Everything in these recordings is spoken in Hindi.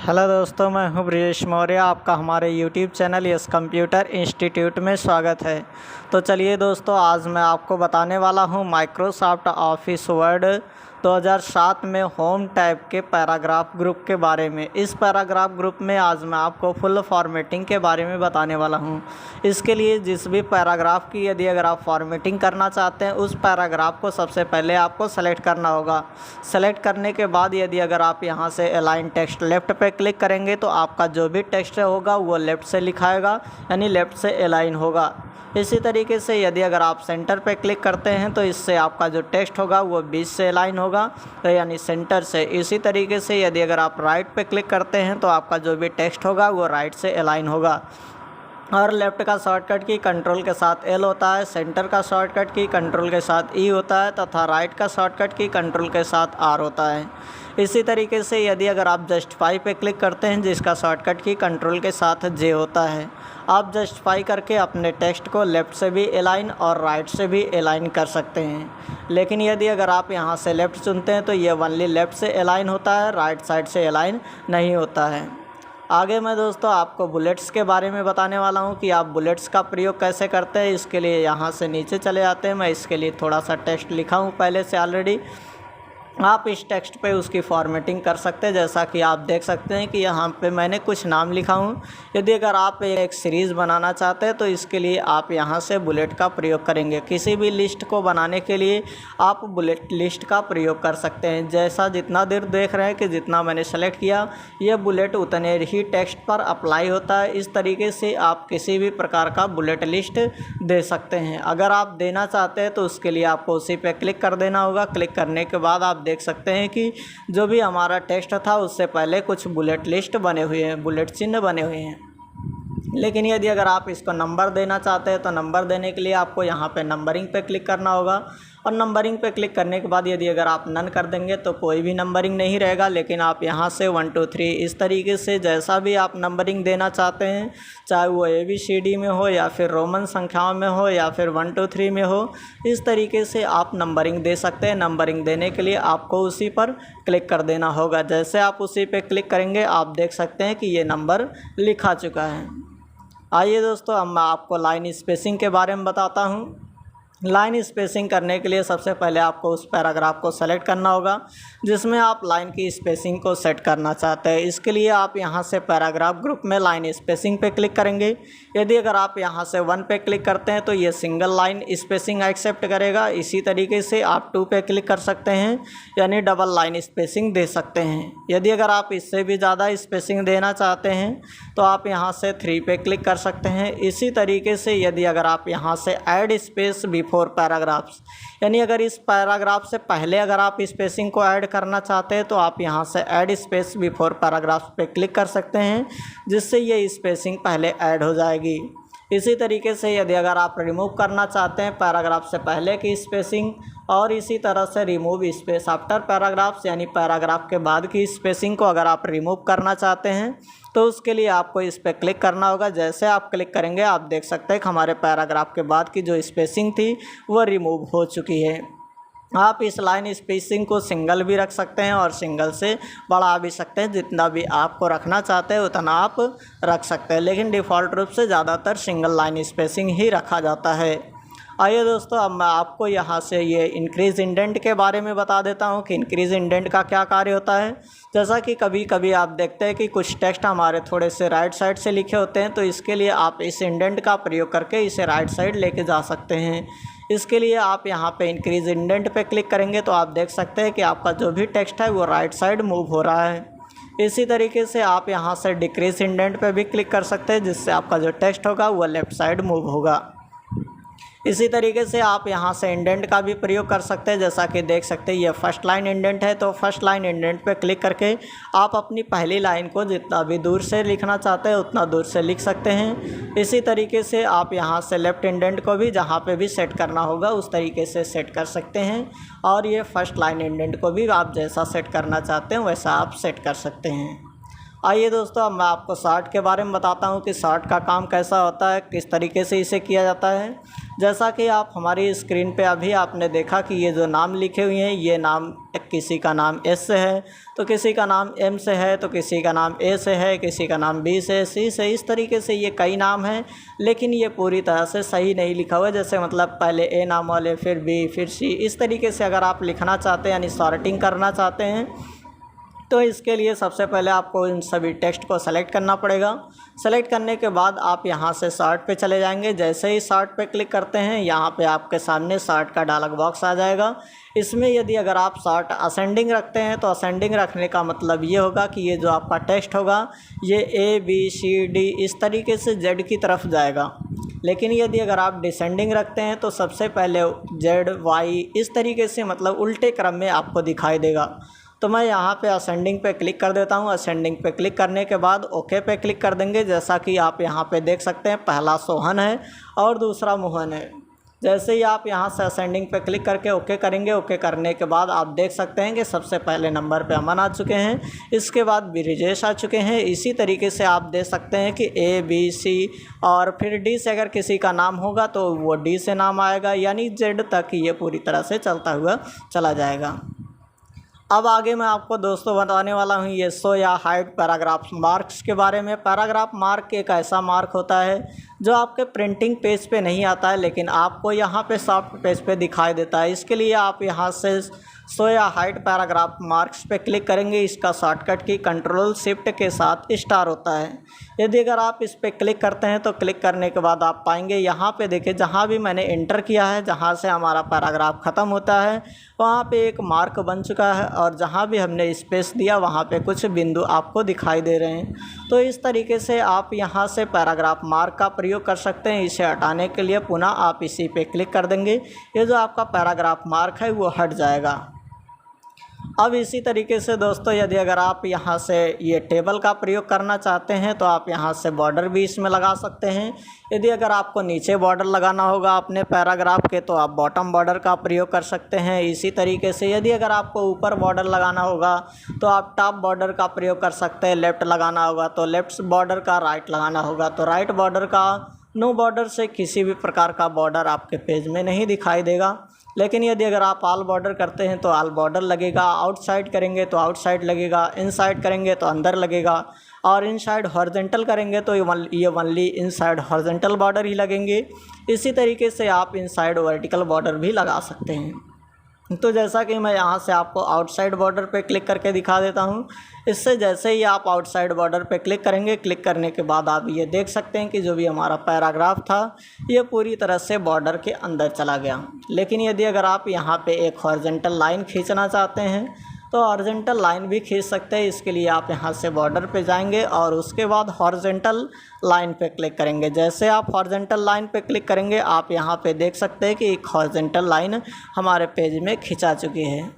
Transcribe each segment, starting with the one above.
हेलो दोस्तों, मैं हूं ब्रिजेश मौर्य। आपका हमारे YouTube channel yes computer institute में स्वागत है। तो चलिए दोस्तों, आज मैं आपको बताने वाला हूं माइक्रोसॉफ्ट ऑफिस वर्ड 2007 में होम टैब के पैराग्राफ ग्रुप के बारे में। इस पैराग्राफ ग्रुप में आज मैं आपको फुल फॉर्मेटिंग के बारे में बताने वाला हूं। इसके लिए जिस भी पैराग्राफ की यदि अगर आप फॉर्मेटिंग करना चाहते हैं, उस पैराग्राफ को सबसे पहले आपको सेलेक्ट करना होगा। सेलेक्ट करने के बाद यदि अगर आप यहां से अलाइन टेक्स्ट लेफ्ट पे क्लिक करेंगे तो आपका जो भी टेक्स्ट होगा वो लेफ़्ट से लिखाएगा, यानी लेफ़्ट से अलाइन होगा। इसी तरीके से यदि अगर आप सेंटर पे क्लिक करते हैं तो इससे आपका जो टेक्स्ट होगा वो बीच से अलाइन होगा, तो यानी सेंटर से। इसी तरीके से यदि अगर आप राइट पे क्लिक करते हैं तो आपका जो भी टेक्स्ट होगा वो राइट से अलाइन होगा। और लेफ़्ट का शॉर्टकट की कंट्रोल के साथ एल होता है, सेंटर का शॉर्टकट की कंट्रोल के साथ ई होता है तथा राइट का शॉर्टकट की कंट्रोल के साथ आर होता है। इसी तरीके से यदि अगर आप जस्टिफाई पे क्लिक करते हैं, जिसका शॉर्टकट की कंट्रोल के साथ जे होता है, आप जस्टिफाई करके अपने टेक्स्ट को लेफ़्ट से भी अलाइन और राइट से भी अलाइन कर सकते हैं। लेकिन यदि अगर आप यहाँ से लेफ़्ट चुनते हैं तो ये ओनली लेफ़्ट से अलाइन होता है, राइट साइड से अलाइन नहीं होता है। आगे मैं दोस्तों आपको बुलेट्स के बारे में बताने वाला हूं कि आप बुलेट्स का प्रयोग कैसे करते हैं। इसके लिए यहाँ से नीचे चले आते हैं। मैं इसके लिए थोड़ा सा टेक्स्ट लिखा हूं पहले से ऑलरेडी। आप इस टेक्स्ट पे उसकी फॉर्मेटिंग कर सकते हैं। जैसा कि आप देख सकते हैं कि यहाँ पे मैंने कुछ नाम लिखा हूँ। यदि अगर आप एक सीरीज़ बनाना चाहते हैं तो इसके लिए आप यहाँ से बुलेट का प्रयोग करेंगे। किसी भी लिस्ट को बनाने के लिए आप बुलेट लिस्ट का प्रयोग कर सकते हैं। जैसा जितना देर देख रहे हैं कि जितना मैंने सेलेक्ट किया, यह बुलेट उतने ही टेक्स्ट पर अप्लाई होता है। इस तरीके से आप किसी भी प्रकार का बुलेट लिस्ट दे सकते हैं। अगर आप देना चाहते हैं तो उसके लिए आपको उसी पर क्लिक कर देना होगा। क्लिक करने के बाद आप देख सकते हैं कि जो भी हमारा टेक्स्ट था उससे पहले कुछ बुलेट लिस्ट बने हुए हैं, बुलेट चिन्ह बने हुए हैं। लेकिन यदि अगर आप इसको नंबर देना चाहते हैं तो नंबर देने के लिए आपको यहाँ पे नंबरिंग पे क्लिक करना होगा। और नंबरिंग पे क्लिक करने के बाद यदि अगर आप नन कर देंगे तो कोई भी नंबरिंग नहीं रहेगा। लेकिन आप यहाँ से 1 2 3 इस तरीके से जैसा भी आप नंबरिंग देना चाहते हैं, चाहे वो ABCD में हो या फिर रोमन संख्याओं में हो या फिर 1 2 3 में हो, इस तरीके से आप नंबरिंग दे सकते हैं। नंबरिंग देने के लिए आपको उसी पर क्लिक कर देना होगा। जैसे आप उसी पर क्लिक करेंगे आप देख सकते हैं कि ये नंबर लिखा चुका है। आइए दोस्तों, अब मैं आपको लाइन स्पेसिंग के बारे में बताता हूँ। लाइन स्पेसिंग करने के लिए सबसे पहले आपको उस पैराग्राफ को सेलेक्ट करना होगा जिसमें आप लाइन की स्पेसिंग को सेट करना चाहते हैं। इसके लिए आप यहां से पैराग्राफ ग्रुप में लाइन स्पेसिंग पे क्लिक करेंगे। यदि अगर आप यहां से 1 पे क्लिक करते हैं तो ये सिंगल लाइन स्पेसिंग एक्सेप्ट करेगा। इसी तरीके से आप 2 पे क्लिक कर सकते हैं, यानी डबल लाइन स्पेसिंग दे सकते हैं। यदि अगर आप इससे भी ज़्यादा स्पेसिंग देना चाहते हैं तो आप यहाँ से 3 पे क्लिक कर सकते हैं। इसी तरीके से यदि अगर आप यहाँ से ऐड स्पेस बिफोर पैराग्राफ्स, यानी अगर इस पैराग्राफ से पहले अगर आप स्पेसिंग को ऐड करना चाहते हैं तो आप यहाँ से ऐड स्पेस बिफोर पैराग्राफ्स पे क्लिक कर सकते हैं, जिससे ये स्पेसिंग पहले ऐड हो जाएगी। इसी तरीके से यदि अगर आप रिमूव करना चाहते हैं पैराग्राफ से पहले की स्पेसिंग, और इसी तरह से रिमूव स्पेस आफ्टर पैराग्राफ्स, यानी पैराग्राफ के बाद की स्पेसिंग को अगर आप रिमूव करना चाहते हैं तो उसके लिए आपको इस पर क्लिक करना होगा। जैसे आप क्लिक करेंगे आप देख सकते हैं कि हमारे पैराग्राफ के बाद की जो स्पेसिंग थी वो रिमूव हो चुकी है। आप इस लाइन स्पेसिंग को सिंगल भी रख सकते हैं और सिंगल से बढ़ा भी सकते हैं। जितना भी आपको रखना चाहते हैं उतना आप रख सकते हैं, लेकिन डिफ़ॉल्ट रूप से ज़्यादातर सिंगल लाइन स्पेसिंग ही रखा जाता है। आइए दोस्तों, अब मैं आपको यहाँ से ये इंक्रीज़ इंडेंट के बारे में बता देता हूँ कि इंक्रीज़ इंडेंट का क्या कार्य होता है। जैसा कि कभी कभी आप देखते हैं कि कुछ टेक्स्ट हमारे थोड़े से राइट साइड से लिखे होते हैं, तो इसके लिए आप इस इंडेंट का प्रयोग करके इसे राइट साइड लेके जा सकते हैं। इसके लिए आप यहाँ पे इंक्रीज़ इंडेंट पे क्लिक करेंगे तो आप देख सकते हैं कि आपका जो भी टेक्स्ट है वो राइट साइड मूव हो रहा है। इसी तरीके से आप यहाँ से डिक्रीज़ इंडेंट पे भी क्लिक कर सकते हैं, जिससे आपका जो टेक्स्ट होगा वो लेफ़्ट साइड मूव होगा। इसी तरीके से आप यहाँ से इंडेंट का भी प्रयोग कर सकते हैं। जैसा कि देख सकते हैं ये फर्स्ट लाइन इंडेंट है, तो फर्स्ट लाइन इंडेंट पे क्लिक करके आप अपनी पहली लाइन को जितना भी दूर से लिखना चाहते हैं उतना दूर से लिख सकते हैं। इसी तरीके से आप यहाँ से लेफ़्ट इंडेंट को भी जहाँ पे भी सेट करना होगा उस तरीके से सेट कर सकते हैं। और ये फर्स्ट लाइन इंडेंट को भी आप जैसा सेट करना चाहते हैं वैसा आप सेट कर सकते हैं। आइए दोस्तों, अब मैं आपको शार्ट के बारे में बताता हूँ कि शार्ट का काम कैसा होता है, किस तरीके से इसे किया जाता है। जैसा कि आप हमारी स्क्रीन पे अभी आपने देखा कि ये जो नाम लिखे हुए हैं, ये नाम किसी का नाम एस से है, तो किसी का नाम एम से है, तो किसी का नाम ए से है, किसी का नाम बी से, सी से, इस तरीके से ये कई नाम हैं। लेकिन ये पूरी तरह से सही नहीं लिखा हुआ है। जैसे मतलब पहले ए नाम वाले, फिर बी, फिर सी, इस तरीके से अगर आप लिखना चाहते हैं यानी सॉर्टिंग करना चाहते हैं तो इसके लिए सबसे पहले आपको इन सभी टेक्स्ट को सेलेक्ट करना पड़ेगा। सेलेक्ट करने के बाद आप यहाँ से शार्ट पे चले जाएंगे। जैसे ही शार्ट पे क्लिक करते हैं, यहाँ पे आपके सामने शार्ट का डायलॉग बॉक्स आ जाएगा। इसमें यदि अगर आप शार्ट असेंडिंग रखते हैं तो असेंडिंग रखने का मतलब ये होगा कि ये जो आपका टेक्स्ट होगा ये ए बी सी डी इस तरीके से जेड की तरफ जाएगा। लेकिन यदि अगर आप डिसेंडिंग रखते हैं तो सबसे पहले जेड वाई इस तरीके से मतलब उल्टे क्रम में आपको दिखाई देगा। तो मैं यहाँ पे असेंडिंग पे क्लिक कर देता हूँ। असेंडिंग पे क्लिक करने के बाद ओके पे क्लिक कर देंगे। जैसा कि आप यहाँ पे देख सकते हैं, पहला सोहन है और दूसरा मोहन है। जैसे ही आप यहाँ से असेंडिंग पे क्लिक करके ओके करेंगे, ओके करने के बाद आप देख सकते हैं कि सबसे पहले नंबर पे अमन आ चुके हैं, इसके बाद ब्रिजेश आ चुके हैं। इसी तरीके से आप देख सकते हैं कि ए बी सी और फिर डी से अगर किसी का नाम होगा तो वो डी से नाम आएगा, यानी जेड तक ये पूरी तरह से चलता हुआ चला जाएगा। अब आगे मैं आपको दोस्तों बताने वाला हूँ ये शो या हाइड पैराग्राफ मार्क्स के बारे में। पैराग्राफ मार्क एक ऐसा मार्क होता है जो आपके प्रिंटिंग पेज पे नहीं आता है, लेकिन आपको यहाँ पे सॉफ्ट पेज पे दिखाई देता है। इसके लिए आप यहाँ से शो या हाइड पैराग्राफ मार्क्स पे क्लिक करेंगे। इसका शॉर्टकट की कंट्रोल शिफ्ट के साथ स्टार होता है। यदि अगर आप इस पर क्लिक करते हैं तो क्लिक करने के बाद आप पाएंगे यहाँ पे देखिए, जहाँ भी मैंने इंटर किया है, जहाँ से हमारा पैराग्राफ ख़त्म होता है वहाँ पे एक मार्क बन चुका है, और जहाँ भी हमने स्पेस दिया वहाँ पे कुछ बिंदु आपको दिखाई दे रहे हैं। तो इस तरीके से आप यहाँ से पैराग्राफ मार्क का प्रयोग कर सकते हैं। इसे हटाने के लिए पुनः आप इसी पे क्लिक कर देंगे, ये जो आपका पैराग्राफ मार्क है वो हट जाएगा। अब इसी तरीके से दोस्तों, यदि अगर आप यहाँ से ये टेबल का प्रयोग करना चाहते हैं तो आप यहाँ से बॉर्डर भी इसमें लगा सकते हैं। यदि अगर आपको नीचे बॉर्डर लगाना होगा अपने पैराग्राफ के तो आप बॉटम बॉर्डर का प्रयोग कर सकते हैं। इसी तरीके से यदि अगर आपको ऊपर बॉर्डर लगाना होगा तो आप टॉप बॉर्डर का प्रयोग कर सकते हैं। लेफ़्ट लगाना होगा तो लेफ़्ट बॉर्डर का, राइट लगाना होगा तो राइट बॉर्डर का। नो बॉर्डर से किसी भी प्रकार का बॉर्डर आपके पेज में नहीं दिखाई देगा। लेकिन यदि अगर आप ऑल बॉर्डर करते हैं तो ऑल बॉर्डर लगेगा, आउटसाइड करेंगे तो आउटसाइड लगेगा, इनसाइड करेंगे तो अंदर लगेगा, और इनसाइड हॉरिजॉन्टल करेंगे तो ये ओनली इनसाइड हॉरिजॉन्टल बॉर्डर ही लगेंगे। इसी तरीके से आप इनसाइड वर्टिकल बॉर्डर भी लगा सकते हैं। तो जैसा कि मैं यहाँ से आपको आउटसाइड बॉर्डर पे क्लिक करके दिखा देता हूँ। इससे जैसे ही आप आउटसाइड बॉर्डर पे क्लिक करेंगे, क्लिक करने के बाद आप ये देख सकते हैं कि जो भी हमारा पैराग्राफ था ये पूरी तरह से बॉर्डर के अंदर चला गया। लेकिन यदि अगर आप यहाँ पे एक हॉरिजॉन्टल लाइन खींचना चाहते हैं तो हॉरिजॉन्टल लाइन भी खींच सकते हैं। इसके लिए आप यहाँ से बॉर्डर पे जाएंगे और उसके बाद हॉरिजॉन्टल लाइन पे क्लिक करेंगे। जैसे आप हॉरिजॉन्टल लाइन पे क्लिक करेंगे, आप यहाँ पे देख सकते हैं कि एक हॉरिजॉन्टल लाइन हमारे पेज में खिंचा चुकी है।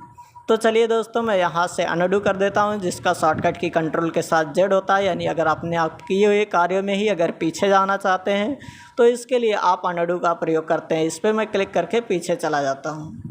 तो चलिए दोस्तों, मैं यहाँ से अनडू कर देता हूँ, जिसका शॉर्टकट की कंट्रोल के साथ जेड होता है। यानी अगर आपने आप किए हुए कार्यों में ही अगर पीछे जाना चाहते हैं तो इसके लिए आप अनडू का प्रयोग करते हैं। इस पर मैं क्लिक करके पीछे चला जाता हूँ।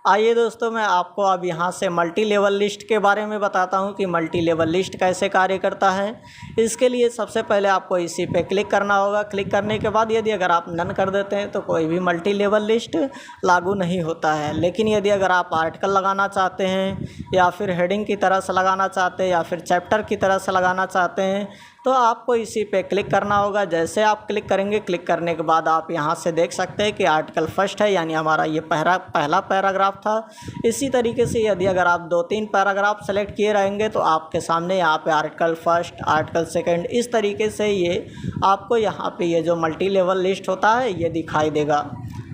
आइए दोस्तों, मैं आपको अब यहाँ से मल्टी लेवल लिस्ट के बारे में बताता हूँ कि मल्टी लेवल लिस्ट कैसे कार्य करता है। इसके लिए सबसे पहले आपको इसी पे क्लिक करना होगा। क्लिक करने के बाद यदि अगर आप नन कर देते हैं तो कोई भी मल्टी लेवल लिस्ट लागू नहीं होता है। लेकिन यदि अगर आप आर्टिकल लगाना चाहते हैं या फिर हेडिंग की तरह से लगाना चाहते हैं या फिर चैप्टर की तरह से लगाना चाहते हैं तो आपको इसी पे क्लिक करना होगा। जैसे आप क्लिक करेंगे, क्लिक करने के बाद आप यहाँ से देख सकते हैं कि आर्टिकल फर्स्ट है, यानी हमारा ये पहला पैराग्राफ था। इसी तरीके से यदि अगर आप 2-3 पैराग्राफ सेलेक्ट किए रहेंगे तो आपके सामने यहाँ पे आर्टिकल फर्स्ट, आर्टिकल सेकंड, इस तरीके से ये आपको यहाँ पे ये जो मल्टी लेवल लिस्ट होता है ये दिखाई देगा।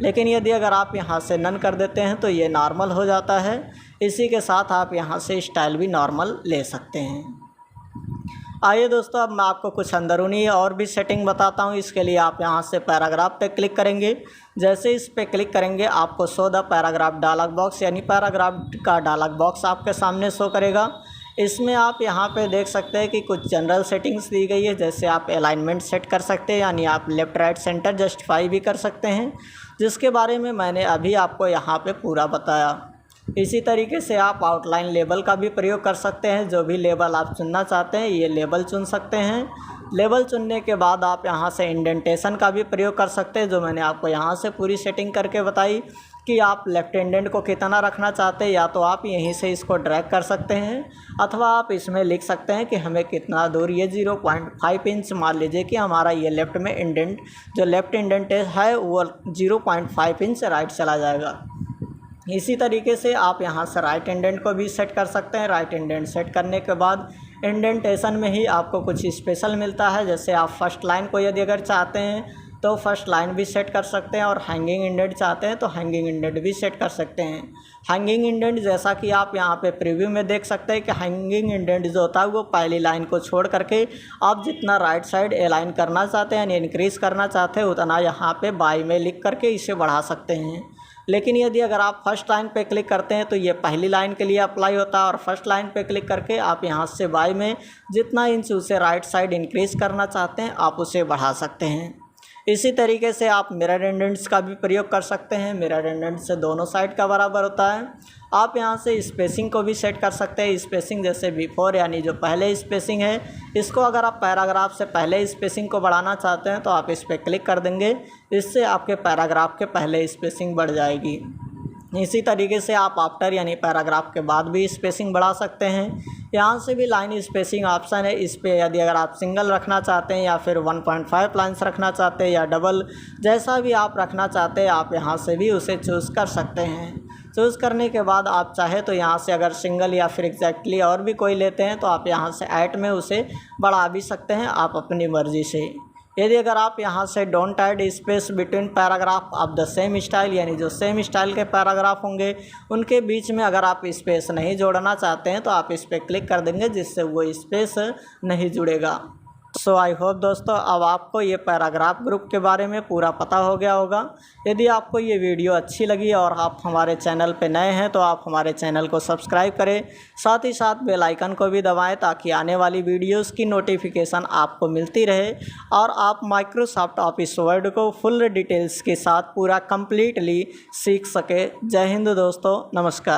लेकिन यदि अगर आप यहाँ से नन कर देते हैं तो ये नॉर्मल हो जाता है। इसी के साथ आप यहाँ से स्टाइल भी नॉर्मल ले सकते हैं। आइए दोस्तों, अब मैं आपको कुछ अंदरूनी और भी सेटिंग बताता हूँ। इसके लिए आप यहाँ से पैराग्राफ पे क्लिक करेंगे। जैसे इस पे क्लिक करेंगे आपको show the paragraph dialog box यानी पैराग्राफ का डायलॉग बॉक्स आपके सामने शो करेगा। इसमें आप यहाँ पे देख सकते हैं कि कुछ जनरल सेटिंग्स दी गई है। जैसे आप अलाइनमेंट सेट कर सकते हैं, यानी आप लेफ़्ट राइट सेंटर जस्टिफाई भी कर सकते हैं, जिसके बारे में मैंने अभी आपको यहाँ पर पूरा बताया। इसी तरीके से आप आउटलाइन लेबल का भी प्रयोग कर सकते हैं। जो भी लेबल आप चुनना चाहते हैं ये लेबल चुन सकते हैं। लेबल चुनने के बाद आप यहाँ से इंडेंटेशन का भी प्रयोग कर सकते हैं, जो मैंने आपको यहाँ से पूरी सेटिंग करके बताई कि आप लेफ्ट इंडेंट को कितना रखना चाहते हैं। या तो आप यहीं से इसको ड्रैग कर सकते हैं अथवा आप इसमें लिख सकते हैं कि हमें कितना दूर, ये 0.5 इंच मान लीजिए कि हमारा ये लेफ़्ट में इंडेंट, जो लेफ़्ट इंडेंट है वो 0.5 इंच राइट चला जाएगा। इसी तरीके से आप यहाँ से राइट इंडेंट को भी सेट कर सकते हैं। राइट इंडेंट सेट करने के बाद इंडेंटेशन में ही आपको कुछ स्पेशल मिलता है। जैसे आप फर्स्ट लाइन को यदि अगर चाहते हैं तो फर्स्ट लाइन भी सेट कर सकते हैं, और हैंगिंग इंडेंट चाहते हैं तो हैंगिंग इंडेंट भी सेट कर सकते हैं। हैंगिंग इंडेंट जैसा कि आप यहाँ पे प्रीव्यू में देख सकते हैं कि हैंगिंग इंडेंट जो होता है वो पहली लाइन को छोड़ करके आप जितना राइट साइड अलाइन करना चाहते हैं यानी इंक्रीज़ करना चाहते हैं उतना यहाँ पे बाई में लिख करके इसे बढ़ा सकते हैं। लेकिन यदि अगर आप फर्स्ट लाइन पे क्लिक करते हैं तो ये पहली लाइन के लिए अप्लाई होता है, और फर्स्ट लाइन पे क्लिक करके आप यहाँ से बाई में जितना इंच उसे राइट साइड इंक्रीज़ करना चाहते हैं आप उसे बढ़ा सकते हैं। इसी तरीके से आप मिरर इंडेंट्स का भी प्रयोग कर सकते हैं। मिरर इंडेंट से दोनों साइड का बराबर होता है। आप यहाँ से स्पेसिंग को भी सेट कर सकते हैं। स्पेसिंग जैसे बिफोर यानी जो पहले स्पेसिंग है, इसको अगर आप पैराग्राफ से पहले स्पेसिंग को बढ़ाना चाहते हैं तो आप इस पर क्लिक कर देंगे, इससे आपके पैराग्राफ के पहले स्पेसिंग बढ़ जाएगी। इसी तरीके से आप आफ्टर यानी पैराग्राफ के बाद भी स्पेसिंग बढ़ा सकते हैं। यहाँ से भी लाइन स्पेसिंग ऑप्शन है, इस पे यदि अगर आप सिंगल रखना चाहते हैं या फिर 1.5 लाइन्स रखना चाहते हैं या डबल, जैसा भी आप रखना चाहते हैं आप यहाँ से भी उसे चूज़ कर सकते हैं। चूज़ करने के बाद आप चाहे तो यहाँ से अगर सिंगल या फिर एग्जैक्टली और भी कोई लेते हैं तो आप यहाँ से ऐड में उसे बढ़ा भी सकते हैं आप अपनी मर्ज़ी से। यदि अगर आप यहाँ से don't add space between paragraph of the same style यानी जो सेम स्टाइल के पैराग्राफ होंगे उनके बीच में अगर आप स्पेस नहीं जोड़ना चाहते हैं तो आप इस पर क्लिक कर देंगे, जिससे वो स्पेस नहीं जुड़ेगा। सो आई होप दोस्तों अब आपको ये पैराग्राफ ग्रुप के बारे में पूरा पता हो गया होगा। यदि आपको ये वीडियो अच्छी लगी और आप हमारे चैनल पे नए हैं तो आप हमारे चैनल को सब्सक्राइब करें, साथ ही साथ बेल आइकन को भी दबाएं ताकि आने वाली वीडियोस की नोटिफिकेशन आपको मिलती रहे और आप माइक्रोसॉफ्ट ऑफिस वर्ड को फुल डिटेल्स के साथ पूरा कम्प्लीटली सीख सके। जय हिंद दोस्तों, नमस्कार।